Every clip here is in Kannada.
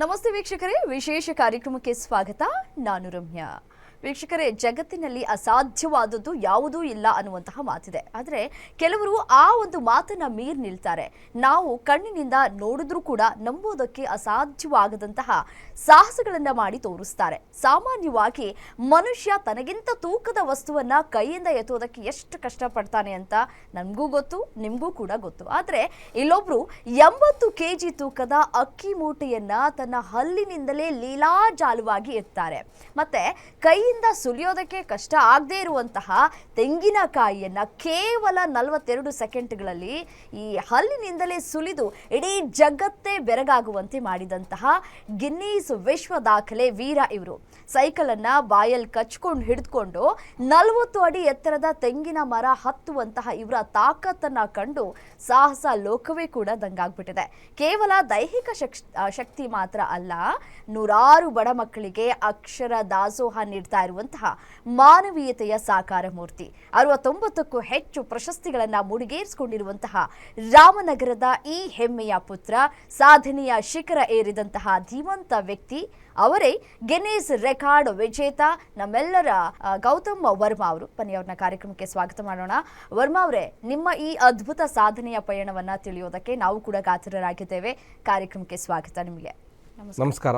ನಮಸ್ತೆ ವೀಕ್ಷಕರೇ, ವಿಶೇಷ ಕಾರ್ಯಕ್ರಮಕ್ಕೆ ಸ್ವಾಗತ. ನಾನು ರಮ್ಯಾ. ವೀಕ್ಷಕರೇ, ಜಗತ್ತಿನಲ್ಲಿ ಅಸಾಧ್ಯವಾದದ್ದು ಯಾವುದೂ ಇಲ್ಲ ಅನ್ನುವಂತಹ ಮಾತಿದೆ. ಆದರೆ ಕೆಲವರು ಆ ಒಂದು ಮಾತನ್ನ ಮೀರಿ ನಿಲ್ತಾರೆ. ನಾವು ಕಣ್ಣಿನಿಂದ ನೋಡಿದ್ರೂ ಕೂಡ ನಂಬೋದಕ್ಕೆ ಅಸಾಧ್ಯವಾಗದಂತಹ ಸಾಹಸಗಳನ್ನ ಮಾಡಿ ತೋರಿಸ್ತಾರೆ. ಸಾಮಾನ್ಯವಾಗಿ ಮನುಷ್ಯ ತನಗಿಂತ ತೂಕದ ವಸ್ತುವನ್ನ ಕೈಯಿಂದ ಎತ್ತುವುದಕ್ಕೆ ಎಷ್ಟು ಕಷ್ಟಪಡ್ತಾನೆ ಅಂತ ನಮಗೂ ಗೊತ್ತು, ನಿಮಗೂ ಕೂಡ ಗೊತ್ತು. ಆದರೆ ಇಲ್ಲೊಬ್ರು 80 kg ತೂಕದ ಅಕ್ಕಿ ಮೂಟೆಯನ್ನ ತನ್ನ ಹಲ್ಲಿನಿಂದಲೇ ಲೀಲಾಜಾಲವಾಗಿ ಎತ್ತಾರೆ. ಮತ್ತೆ ಕೈಯಿಂದ ಸುಲಿಯೋದಕ್ಕೆ ಕಷ್ಟ ಆಗದೇ ಇರುವಂತಹ ತೆಂಗಿನಕಾಯಿಯನ್ನ ಕೇವಲ 42 ಸೆಕೆಂಡ್ಗಳಲ್ಲಿ ಈ ಹಲ್ಲಿನಿಂದಲೇ ಸುಲಿದು ಇಡೀ ಜಗತ್ತೇ ಬೆರಗಾಗುವಂತೆ ಮಾಡಿದಂತಹ ಗಿನ್ನೀಸ್ ವಿಶ್ವ ದಾಖಲೆ ವೀರ ಇವರು. ಸೈಕಲ್ ಅನ್ನ ಬಾಯಲ್ಲಿ ಕಚ್ಕೊಂಡು ಹಿಡಿದುಕೊಂಡು 40 ಅಡಿ ಎತ್ತರದ ತೆಂಗಿನ ಮರ ಹತ್ತುವಂತಹ ಇವರ ತಾಕತ್ತನ್ನ ಕಂಡು ಸಾಹಸ ಲೋಕವೇ ಕೂಡ ದಂಗಾಗ್ಬಿಟ್ಟಿದೆ. ಕೇವಲ ದೈಹಿಕ ಶಕ್ತಿ ಮಾತ್ರ ಅಲ್ಲ, ನೂರಾರು ಬಡ ಮಕ್ಕಳಿಗೆ ಅಕ್ಷರ ದಾಸೋಹ ನೀಡ್ತಾ ಇರುವಂತಹ ಮಾನವೀಯತೆಯ ಸಾಕಾರ ಮೂರ್ತಿ. 69ಕ್ಕೂ ಹೆಚ್ಚು ಪ್ರಶಸ್ತಿಗಳನ್ನ ಮುಡಿಗೇರಿಸಿಕೊಂಡಿರುವಂತಹ ರಾಮನಗರದ ಈ ಹೆಮ್ಮೆಯ ಪುತ್ರ, ಸಾಧನೆಯ ಶಿಖರ ಏರಿದಂತಹ ಧೀಮಂತ ವ್ಯಕ್ತಿ ಅವರೇ ಗಿನ್ನೀಸ್ ರೆಕಾರ್ಡ್ ವಿಜೇತ ನಮ್ಮೆಲ್ಲರ ಗೌತಮ್ ವರ್ಮಾ ಅವರು. ಬನ್ನಿ ಅವ್ರನ್ನ ಕಾರ್ಯಕ್ರಮಕ್ಕೆ ಸ್ವಾಗತ ಮಾಡೋಣ. ವರ್ಮಾ ಅವರೇ, ನಿಮ್ಮ ಈ ಅದ್ಭುತ ಸಾಧನೆಯ ಪಯಣವನ್ನ ತಿಳಿಯೋದಕ್ಕೆ ನಾವು ಕೂಡ ಕಾತರರಾಗಿದ್ದೇವೆ. ಕಾರ್ಯಕ್ರಮಕ್ಕೆ ಸ್ವಾಗತ ನಿಮಗೆ. ನಮಸ್ಕಾರ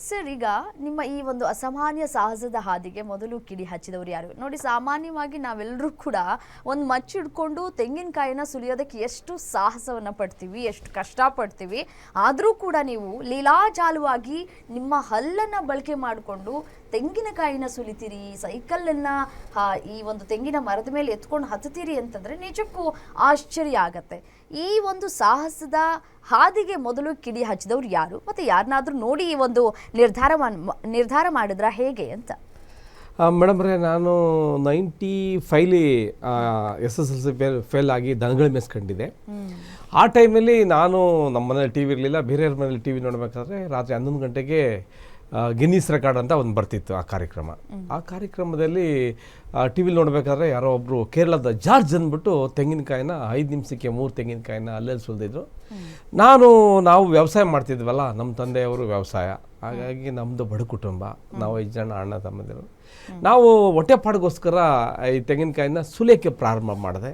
ಸರ್, ಈಗ ನಿಮ್ಮ ಈ ಒಂದು ಅಸಾಮಾನ್ಯ ಸಾಹಸದ ಹಾದಿಗೆ ಮೊದಲು ಕಿಡಿ ಹಚ್ಚಿದವರು ಯಾರು? ನೋಡಿ, ಸಾಮಾನ್ಯವಾಗಿ ನಾವೆಲ್ಲರೂ ಕೂಡ ಒಂದು ಮಚ್ಚಿಡ್ಕೊಂಡು ತೆಂಗಿನಕಾಯಿನ ಸುಲಿಯೋದಕ್ಕೆ ಎಷ್ಟು ಸಾಹಸವನ್ನು ಪಡ್ತೀವಿ, ಎಷ್ಟು ಕಷ್ಟಪಡ್ತೀವಿ. ಆದರೂ ಕೂಡ ನೀವು ಲೀಲಾಜಾಲವಾಗಿ ನಿಮ್ಮ ಹಲ್ಲನ್ನು ಬಳಕೆ ಮಾಡಿಕೊಂಡು ತೆಂಗಿನಕಾಯಿನ ಸುಲಿತೀರಿ, ಸೈಕಲನ್ನು ಈ ಒಂದು ತೆಂಗಿನ ಮರದ ಮೇಲೆ ಎತ್ಕೊಂಡು ಹತ್ತುತ್ತೀರಿ ಅಂತಂದರೆ ನಿಜಕ್ಕೂ ಆಶ್ಚರ್ಯ ಆಗತ್ತೆ. ಈ ಒಂದು ಸಾಹಸದ ಹಾದಿಗೆ ಮೊದಲು ಕಿಡಿ ಹಚ್ಚಿದವ್ರು ಯಾರು? ಮತ್ತು ಯಾರನ್ನಾದ್ರೂ ನೋಡಿ ಈ ಒಂದು ನಿರ್ಧಾರ ಮಾಡಿದ್ರ ಹೇಗೆ ಅಂತ? ಮೇಡಮ್ರೆ, ನಾನು 95 SSLC ಫೇಲ್ ಆಗಿ ದನಗಳು ಮೆಸ್ಕೊಂಡಿದ್ದೆ. ಆ ಟೈಮಲ್ಲಿ ನಾನು ನಮ್ಮ ಮನೇಲಿ ಟಿ ವಿ ಇರಲಿಲ್ಲ, ಬೇರೆಯವ್ರ ಮನೇಲಿ ಟಿ ವಿ ನೋಡಬೇಕಾದ್ರೆ ರಾತ್ರಿ 11 ಗಂಟೆಗೆ ಗಿನ್ನೀಸ್ ರೆಕಾರ್ಡ್ ಅಂತ ಒಂದು ಬರ್ತಿತ್ತು ಆ ಕಾರ್ಯಕ್ರಮ. ಆ ಕಾರ್ಯಕ್ರಮದಲ್ಲಿ ಟಿ ವಿಲಿ ನೋಡಬೇಕಾದ್ರೆ ಯಾರೋ ಒಬ್ಬರು ಕೇರಳದ ಜಾರ್ಜ್ ಅಂದ್ಬಿಟ್ಟು ತೆಂಗಿನಕಾಯಿನ 5 ನಿಮಿಷಕ್ಕೆ 3 ತೆಂಗಿನಕಾಯಿನ ಅಲ್ಲೆಲ್ಲಿ ಸುಲಿದಿದ್ರು. ನಾವು ವ್ಯವಸಾಯ ಮಾಡ್ತಿದ್ವಲ್ಲ, ನಮ್ಮ ತಂದೆಯವರು ವ್ಯವಸಾಯ, ಹಾಗಾಗಿ ನಮ್ಮದು ಬಡ ಕುಟುಂಬ, ನಾವು 5 ಜನ ಅಣ್ಣ ತಮ್ಮಂದಿರು. ನಾವು ಹೊಟ್ಟೆಪಾಡಿಗೋಸ್ಕರ ಈ ತೆಂಗಿನಕಾಯಿನ ಸುಲಿಯೋಕ್ಕೆ ಪ್ರಾರಂಭ ಮಾಡಿದೆ.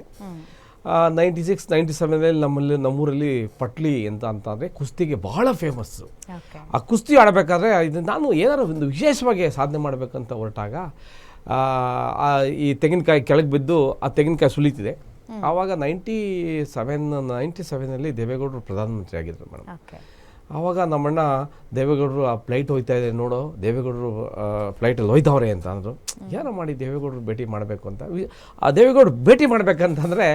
96, 97 ನಮ್ಮೂರಲ್ಲಿ ಪಟ್ಲಿ ಅಂತಂದರೆ ಕುಸ್ತಿಗೆ ಬಹಳ ಫೇಮಸ್ಸು. ಆ ಕುಸ್ತಿ ಆಡಬೇಕಾದ್ರೆ ಇದು ನಾನು ಏನಾದ್ರು ಒಂದು ವಿಶೇಷವಾಗಿ ಸಾಧನೆ ಮಾಡಬೇಕಂತ ಹೊರಟಾಗ ಈ ತೆಂಗಿನಕಾಯಿ ಕೆಳಗೆ ಬಿದ್ದು ಆ ತೆಂಗಿನಕಾಯಿ ಸುಲಿತಿದೆ. ಆವಾಗ 97ನಲ್ಲಿ ದೇವೇಗೌಡರು ಪ್ರಧಾನಮಂತ್ರಿ ಆಗಿದ್ರು ಮೇಡಮ್. ಆವಾಗ ನಮ್ಮಣ್ಣ, ದೇವೇಗೌಡರು ಆ ಫ್ಲೈಟ್ ಹೋಯ್ತಾ ಇದೆ ನೋಡೋ, ದೇವೇಗೌಡರು ಫ್ಲೈಟಲ್ಲಿ ಹೋಯ್ತವ್ರೆ ಅಂತ ಅಂದರು. ಏನೋ ಮಾಡಿ ದೇವೇಗೌಡರು ಭೇಟಿ ಮಾಡಬೇಕು ಅಂತ. ಆ ದೇವೇಗೌಡರು ಭೇಟಿ ಮಾಡಬೇಕಂತಂದರೆ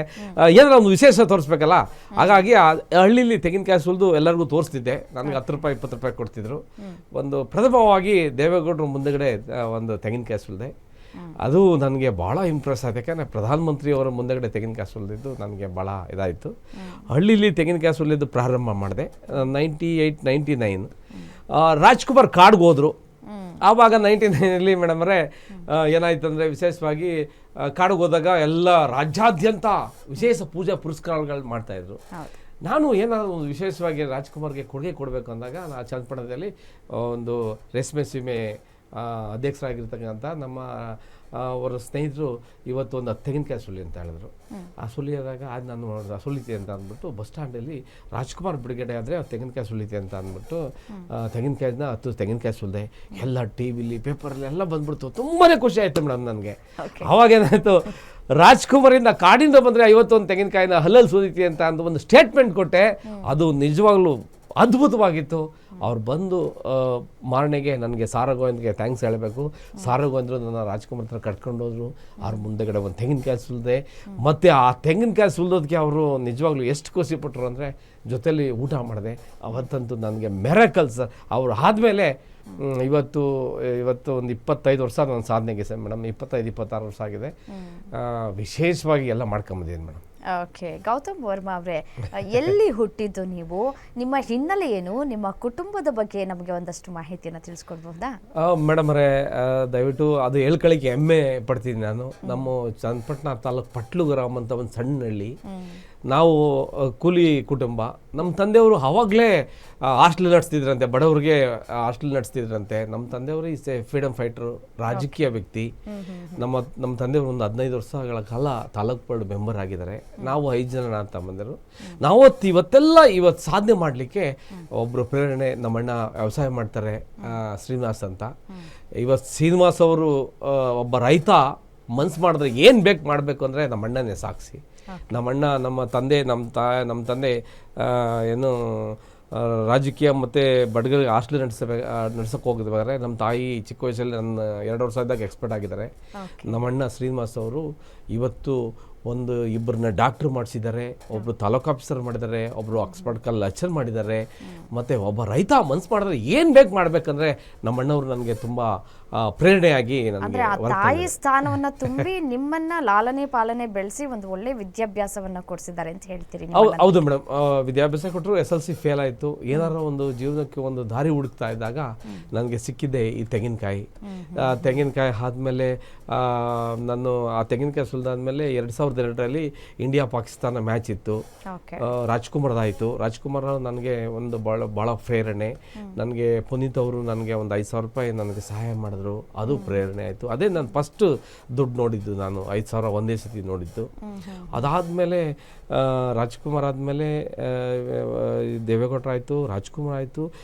ಏನಾರ ಒಂದು ವಿಶೇಷ ತೋರಿಸ್ಬೇಕಲ್ಲ. ಹಾಗಾಗಿ ಆ ಹಳ್ಳಿಲಿ ತೆಂಗಿನಕಾಯಿ ಸುಲಿದು ಎಲ್ಲರಿಗೂ ತೋರಿಸ್ತಿದ್ದೆ. ನನಗೆ 10 ರೂಪಾಯಿ 20 ರೂಪಾಯಿ ಕೊಡ್ತಿದ್ರು. ಒಂದು ಪ್ರಥಮವಾಗಿ ದೇವೇಗೌಡರು ಮುಂದೆಗಡೆ ಒಂದು ತೆಂಗಿನಕಾಯಿ ಸುಲಿದೆ. ಅದು ನನಗೆ ಭಾಳ ಇಂಪ್ರೆಸ್ ಆಯ್ತು. ಯಾಕೆಂದರೆ ಪ್ರಧಾನಮಂತ್ರಿಯವರ ಮುಂದೆಗಡೆ ತೆಂಗಿನಕಾಯಿ ಸುಲಿದಿದ್ದು ನನಗೆ ಭಾಳ ಇದಾಯಿತು. ಹಳ್ಳಿಲಿ ತೆಂಗಿನಕಾಯಿ ಸುಲಿದು ಪ್ರಾರಂಭ ಮಾಡಿದೆ. 98, 99 ರಾಜ್ಕುಮಾರ್ ಕಾಡ್ಗೆ ಹೋದರು. ಆವಾಗ 99ನಲ್ಲಿ ಮೇಡಮ್ರೆ ಏನಾಯ್ತು ಅಂದರೆ, ವಿಶೇಷವಾಗಿ ಕಾಡಿಗೆ ಹೋದಾಗ ಎಲ್ಲ ರಾಜ್ಯಾದ್ಯಂತ ವಿಶೇಷ ಪೂಜಾ ಪುರಸ್ಕಾರಗಳು ಮಾಡ್ತಾಯಿದ್ರು. ನಾನು ಏನಾದರೂ ಒಂದು ವಿಶೇಷವಾಗಿ ರಾಜ್ಕುಮಾರ್ಗೆ ಕೊಡುಗೆ ಕೊಡಬೇಕು ಅಂದಾಗ ನಾನು ಚನ್ನಪಟ್ಟಣದಲ್ಲಿ ಒಂದು ರೇಷ್ಮೆ ಸೀಮೆ ಅಧ್ಯಕ್ಷರಾಗಿರ್ತಕ್ಕಂಥ ನಮ್ಮ ಅವರ ಸ್ನೇಹಿತರು ಇವತ್ತು ಒಂದು ತೆಂಗಿನಕಾಯಿ ಸುಲಿ ಅಂತ ಹೇಳಿದ್ರು. ಆ ಸುಲಿಯೋದಾಗ ಅದು ನಾನು ಸುಲಿತೆ ಅಂತ ಅಂದ್ಬಿಟ್ಟು ಬಸ್ ಸ್ಟ್ಯಾಂಡಲ್ಲಿ ರಾಜ್ಕುಮಾರ್ ಬಿಡುಗಡೆ ಆದರೆ ತೆಂಗಿನಕಾಯಿ ಸುಲಿತೆ ಅಂತ ಅಂದ್ಬಿಟ್ಟು ತೆಂಗಿನಕಾಯಿನ 10 ತೆಂಗಿನಕಾಯಿ ಸುಲಿದೆ. ಎಲ್ಲ ಟಿ ವಿಲಿ ಪೇಪರಲ್ಲಿ ಎಲ್ಲ ಬಂದ್ಬಿಡ್ತು. ತುಂಬಾ ಖುಷಿ ಆಯಿತು ಮೇಡಮ್ ನನಗೆ. ಆವಾಗ ಏನಾಯಿತು, ರಾಜ್ಕುಮಾರಿಂದ ಕಾಡಿಂದ ಬಂದರೆ 51 ತೆಂಗಿನಕಾಯಿನ ಹಲ್ಲಲ್ಲಿ ಸುಲಿತೆ ಅಂತ ಅಂದು ಒಂದು ಸ್ಟೇಟ್ಮೆಂಟ್ ಕೊಟ್ಟೆ. ಅದು ನಿಜವಾಗ್ಲೂ ಅದ್ಭುತವಾಗಿತ್ತು. ಅವ್ರು ಬಂದು ಮಾರನೆಗೆ ನನಗೆ ಸಾರಗೋವಿಂದ್ಗೆ ಥ್ಯಾಂಕ್ಸ್ ಹೇಳಬೇಕು. ಸಾರಗೋವಿಂದ್ರು ನನ್ನ ರಾಜ್ಕುಮಾರ್ ಹತ್ರ ಕಟ್ಕೊಂಡೋದ್ರು. ಅವ್ರ ಮುಂದೆಗಡೆ ಒಂದು ತೆಂಗಿನಕಾಯಿ ಸುಲಿದೆ. ಮತ್ತು ಆ ತೆಂಗಿನಕಾಯಿ ಸುಲಿದೋದಕ್ಕೆ ಅವರು ನಿಜವಾಗ್ಲೂ ಎಷ್ಟು ಖುಷಿ ಪಟ್ಟರು ಅಂದರೆ, ಜೊತೆಲಿ ಊಟ ಮಾಡಿದೆ. ಅವತ್ತಂತೂ ನನಗೆ ಮೆರಕಲ್ಸ್. ಅವ್ರು ಆದಮೇಲೆ ಇವತ್ತು ಒಂದು 25 ವರ್ಷ ನನ್ನ ಸಾಧನೆಗೆ ಸರ್ ಮೇಡಮ್. 25-26 ವರ್ಷ ಆಗಿದೆ. ವಿಶೇಷವಾಗಿ ಎಲ್ಲ ಮಾಡ್ಕೊಂಬಂದಿದ್ದೀನಿ ಮೇಡಮ್. ಓಕೆ, ಗೌತಮ್ ವರ್ಮಾ ಅವರೇ, ಎಲ್ಲಿ ಹುಟ್ಟಿದ್ದು ನೀವು? ನಿಮ್ಮ ಹಿನ್ನೆಲೆ ಏನು? ನಿಮ್ಮ ಕುಟುಂಬದ ಬಗ್ಗೆ ನಮಗೆ ಒಂದಷ್ಟು ಮಾಹಿತಿಯನ್ನು ತಿಳಿಸ್ಕೊಡ್ಬೋದಾ? ಮೇಡಮ್ ಅವರೇ, ದಯವಿಟ್ಟು ಅದು ಹೇಳ್ಕೊಳ್ಳಿಕ್ಕೆ ಹೆಮ್ಮೆ ಪಡ್ತೀನಿ ನಾನು. ನಮ್ಮ ಚನ್ನಪಟ್ಟಣ ತಾಲೂಕು ಪಟ್ಲು ಗ್ರಾಮ ಅಂತ ಒಂದು ಸಣ್ಣ ಹಳ್ಳಿ. ನಾವು ಕೂಲಿ ಕುಟುಂಬ. ನಮ್ಮ ತಂದೆಯವರು ಆವಾಗಲೇ ಹಾಸ್ಟೆಲ್ ನಡೆಸ್ತಿದ್ರಂತೆ, ಬಡವರಿಗೆ ಹಾಸ್ಟೆಲ್ ನಡೆಸ್ತಿದ್ರಂತೆ. ನಮ್ಮ ತಂದೆಯವರು ಈಸ್ ಎ ಫ್ರೀಡಮ್ ಫೈಟರು, ರಾಜಕೀಯ ವ್ಯಕ್ತಿ. ನಮ್ಮ ತಂದೆಯವರು ಒಂದು 15 ವರ್ಷಗಳ ಕಾಲ ತಾಲೂಕು ಬೋರ್ಡ್ ಮೆಂಬರ್ ಆಗಿದ್ದಾರೆ. ನಾವು 5 ಜನ ನಾನು ತಮ್ಮಂದಿರು. ಇವತ್ತು ಸಾಧನೆ ಮಾಡಲಿಕ್ಕೆ ಒಬ್ಬರು ಪ್ರೇರಣೆ, ನಮ್ಮಣ್ಣ ವ್ಯವಸಾಯ ಮಾಡ್ತಾರೆ, ಶ್ರೀನಿವಾಸ್ ಅಂತ. ಇವತ್ತು ಶ್ರೀನಿವಾಸ್ ಅವರು ಒಬ್ಬ ರೈತ ಮನ್ಸು ಮಾಡಿದ್ರೆ ಏನು ಬೇಕು ಮಾಡಬೇಕು ಅಂದರೆ ನಮ್ಮಣ್ಣನೇ ಸಾಕ್ಷಿ. ನಮ್ಮಣ್ಣ, ನಮ್ಮ ತಂದೆ ಏನು ರಾಜಕೀಯ ಮತ್ತು ಬಡಗರಿಗೆ ಹಾಸ್ಟೆಲ್ ನಡ್ಸಕ್ಕೆ ಹೋಗಿದ್ದಾರೆ. ನಮ್ಮ ತಾಯಿ ಚಿಕ್ಕ ವಯಸ್ಸಲ್ಲಿ ನನ್ನ 2 ವರ್ಷ ಇದ್ದಾಗ ಎಕ್ಸ್ಪರ್ಟ್ ಆಗಿದ್ದಾರೆ. ನಮ್ಮಣ್ಣ ಶ್ರೀನಿವಾಸ್ ಅವರು ಇವತ್ತು ಇಬ್ಬರನ್ನ ಡಾಕ್ಟ್ರ್ ಮಾಡಿಸಿದ್ದಾರೆ, ಒಬ್ಬರು ತಾಲೂಕು ಆಫೀಸರ್ ಮಾಡಿದ್ದಾರೆ, ಒಬ್ಬರು ಆಕ್ಸ್ಫರ್ಡ್ ಲೆಕ್ಚರ್ ಮಾಡಿದ್ದಾರೆ. ಮತ್ತು ಒಬ್ಬ ರೈತ ಮನ್ಸು ಮಾಡಿದ್ರೆ ಏನು ಬೇಕು ಮಾಡಬೇಕಂದ್ರೆ ನಮ್ಮಣ್ಣವರು ನನಗೆ ತುಂಬ ಪ್ರೇರಣೆಯಾಗಿ ಅಂದ್ರೆ ಆ ತಾಯಿ ಸ್ಥಾನವನ್ನ ತುಂಬಿ ನಿಮ್ಮನ್ನ ಲಾಲನೆ ಪಾಲನೆ ಬೆಳೆಸಿ ಒಂದು ಒಳ್ಳೆ ವಿದ್ಯಾಭ್ಯಾಸವನ್ನ ಕೊಡಿಸಿದ್ದಾರೆ ಅಂತ ಹೇಳ್ತೀರಿ. ಹೌದು ಮೇಡಮ್, ವಿದ್ಯಾಭ್ಯಾಸ ಕೊಟ್ಟರು. SLC ಫೇಲ್ ಆಯಿತು. ಏನಾರ ಒಂದು ಜೀವನಕ್ಕೆ ಒಂದು ದಾರಿ ಹುಡುಕ್ತಾ ಇದ್ದಾಗ ನನಗೆ ಸಿಕ್ಕಿದ್ದೆ ಈ ತೆಂಗಿನಕಾಯಿ. ತೆಂಗಿನಕಾಯಿ ಆದಮೇಲೆ ನಾನು ಆ ತೆಂಗಿನಕಾಯಿ ಸುಲಿದಾದ್ಮೇಲೆ 2002ರಲ್ಲಿ ಇಂಡಿಯಾ ಪಾಕಿಸ್ತಾನ ಮ್ಯಾಚ್ ಇತ್ತು. ರಾಜ್ಕುಮಾರ್ದಾಯಿತು. ರಾಜ್ಕುಮಾರ್ ನನಗೆ ಒಂದು ಭಾಳ ಪ್ರೇರಣೆ. ನನಗೆ ಪುನೀತ್ ಅವರು ನನಗೆ ಒಂದು 5,000 ರೂಪಾಯಿ ನನಗೆ ಸಹಾಯ ಮಾಡಿದ್ರು, ಅದು ಪ್ರೇರಣೆ ಆಯಿತು. ಅದೇ ನಾನು ಫಸ್ಟ್ ದುಡ್ಡು ನೋಡಿದ್ದು, ನಾನು 5,000 ಒಂದೇ ಸತಿ ನೋಡಿದ್ದು. ಅದಾದಮೇಲೆ ರಾಜ್ಕುಮಾರ್ ಆದಮೇಲೆ ದೇವೇಗೌಡರು ಆಯಿತು, ರಾಜ್ಕುಮಾರ್ ಆಯಿತು.